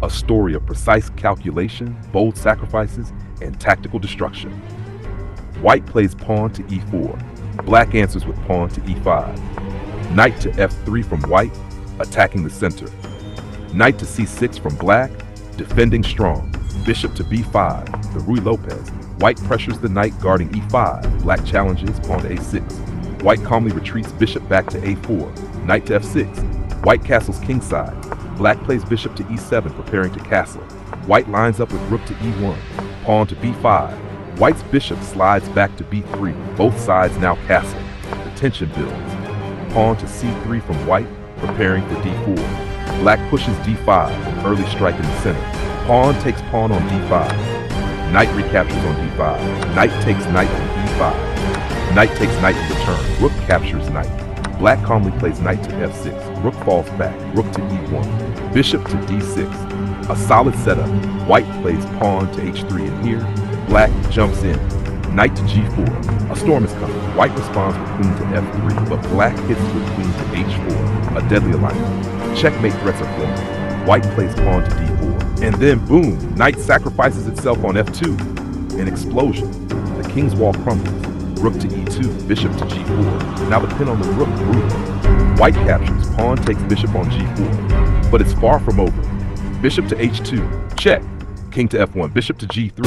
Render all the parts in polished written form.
a story of precise calculation, bold sacrifices, and tactical destruction. White plays pawn to e4. Black answers with pawn to e5. Knight to f3 from white, attacking the center. Knight to c6 from black, defending strong. Bishop to b5, the Ruy Lopez. White pressures the knight, guarding e5. Black challenges, pawn to a6. White calmly retreats, bishop back to a4. Knight to f6. White castles kingside. Black plays bishop to e7, preparing to castle. White lines up with rook to e1. Pawn to b5. White's bishop slides back to b3. Both sides now castle. The tension builds. Pawn to c3 from white, preparing for d4. Black pushes d5, an early strike in the center. Pawn takes pawn on d5. Knight recaptures on d5. Knight takes knight on e5. Knight takes knight in return. Rook captures knight. Black calmly plays knight to f6. Rook falls back. Rook to e1. Bishop to d6. A solid setup. White plays pawn to h3, and here, black jumps in. Knight to g4. A storm is coming. White responds with queen to f3, but black hits with queen to h4. A deadly alignment. Checkmate threats are forming. White plays pawn to d4. And then, boom, knight sacrifices itself on f2. An explosion. The king's wall crumbles. Rook to e2, bishop to g4. Now the pin on the rook moves. White captures. Pawn takes bishop on g4. But it's far from over. Bishop to h2. Check. King to f1. Bishop to g3.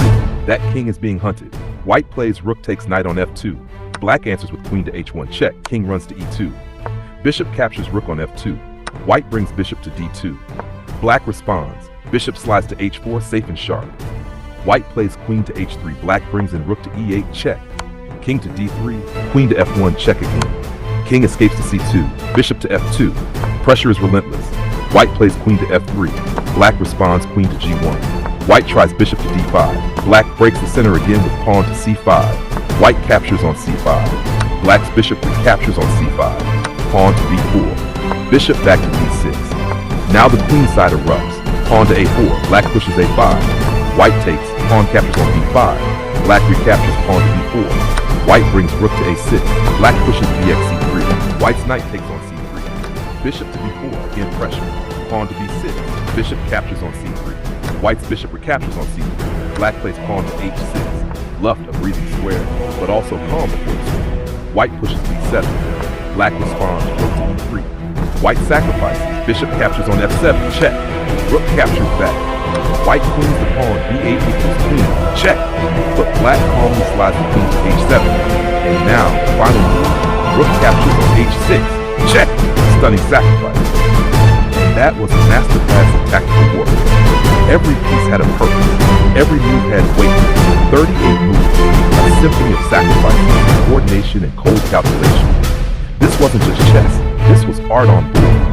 That king is being hunted. White plays rook takes knight on f2. Black answers with queen to h1. Check. King runs to e2. Bishop captures rook on f2. White brings bishop to d2. Black responds. Bishop slides to h4, safe and sharp. White plays queen to h3. Black brings in rook to e8. Check. King to d3. Queen to f1. Check again. King escapes to c2. Bishop to f2. Pressure is relentless. White plays queen to f3. Black responds queen to g1. White tries bishop to d5. Black breaks the center again with pawn to c5. White captures on c5. Black's bishop recaptures on c5. Pawn to b4. Bishop back to d6. Now the queen side erupts. Pawn to a4. Black pushes a5. White takes. Pawn captures on b5. Black recaptures pawn to b4. White brings rook to a6. Black pushes bxc3. White's knight takes on c3. Bishop to b4. Again pressure. Pawn to b6. Bishop captures on c3. White's bishop recaptures on c3. Black plays pawn to h6. Luft, a breathing square, but also calm before the square. White pushes b7. Black responds rook to e3. White sacrifices. Bishop captures on f7. Check. Rook captures back. White queens the pawn. b8 equals queen. Check. But black calmly slides the queen to h7. And now, final move. Rook captures on h6. Check. Stunning sacrifice. And that was a masterclass of tactical warfare. Every piece had a purpose. Every move had weight. 38 moves. A symphony of sacrifice, coordination, and cold calculation. This wasn't just chess. This was art on board.